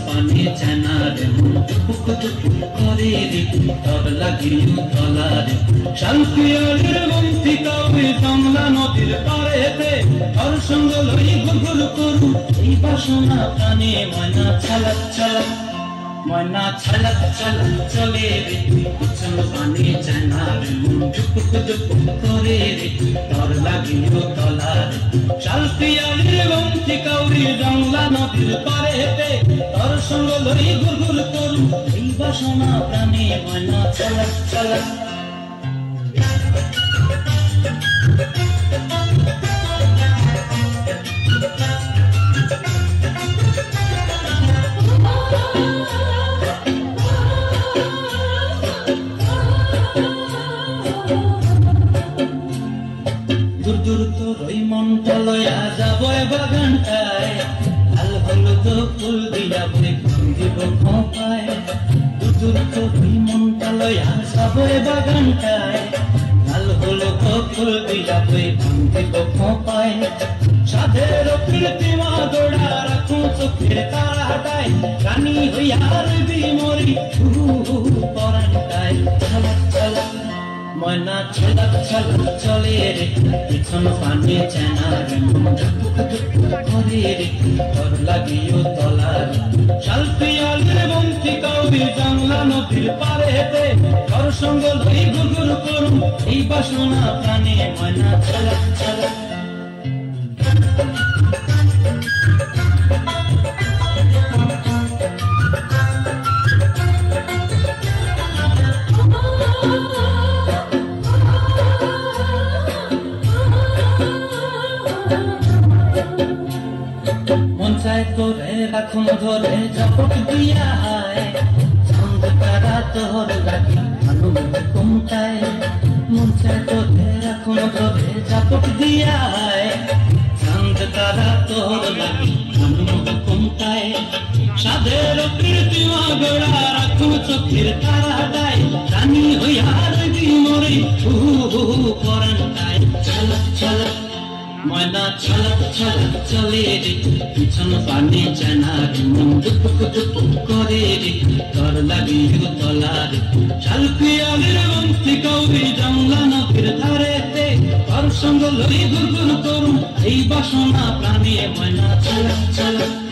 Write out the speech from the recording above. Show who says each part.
Speaker 1: पानी चनार पुक करे रे तोर লাগিও তলার শালপিয়ালের বন্তি কাউরে কমলা নদীর পাড়েতে আর সঙ্গ লই গুগুল করু এই বাসনা প্রাণে ময়না ছলক ছলক ময়না ছলক ছলক চলে রে পিছন পানি চনার পুক করে রে তোর লাগিও তলার শালপিয়ালের বন্তি কাউরে কমলা নদীর পাড়েতে আর সঙ্গ লই গুগুল করু এই বাসনা প্রাণে ময়না ছলক ছলক दूर दूर तो रई मनटा लया जाबो बागानटाय लाल हलुद फुल दिया बे দিব খোপায় दूर दूर तो रई मनटा लया जाबो बागानटाय लाल हलुद फुल दिया बे দিব খোপায় সাধের কৃত্রিমা গোড়া রাখো চোখের তারাটায় রানী হইয়ার বিমরি পরানটায় ছলক ছলক ময়না ছলক ছলক চলে রে পিছন পানি চেনার করে রে তোর লাগিও তলার শালপিয়ালের বন্তি কাউরি জানলা নদীর পাড়েতে তোর সঙ্গ লই গুগুল করু এই বাসনা প্রাণে ময়না ছলক ছলক মনচায় তোরে রাখুন ধরে ঝপট দিয়া চাঁদ তারা তোর লাগি আনন্দ কমতায় মনচায় তোরে রাখুন ধরে ঝপট দিয়া চাঁদ তারা তোর লাগি আনন্দ কমতায় সাধের কৃত্রিমা গোড়া রাখুন চোখের তারাটায় রানী হইয়ার বিমরি পরানটায় ছলক ছলক ময়না ছলক ছলক চলে রে পিছন পানি চেনার করে রে তোর লাগিও তলার শালপিয়ালের বন্তি কাউরি জংলা নদীর ধারেতে তোর সঙ্গ লই গুগুল করু এই বাসনা প্রাণে ময়না ছলক ছলক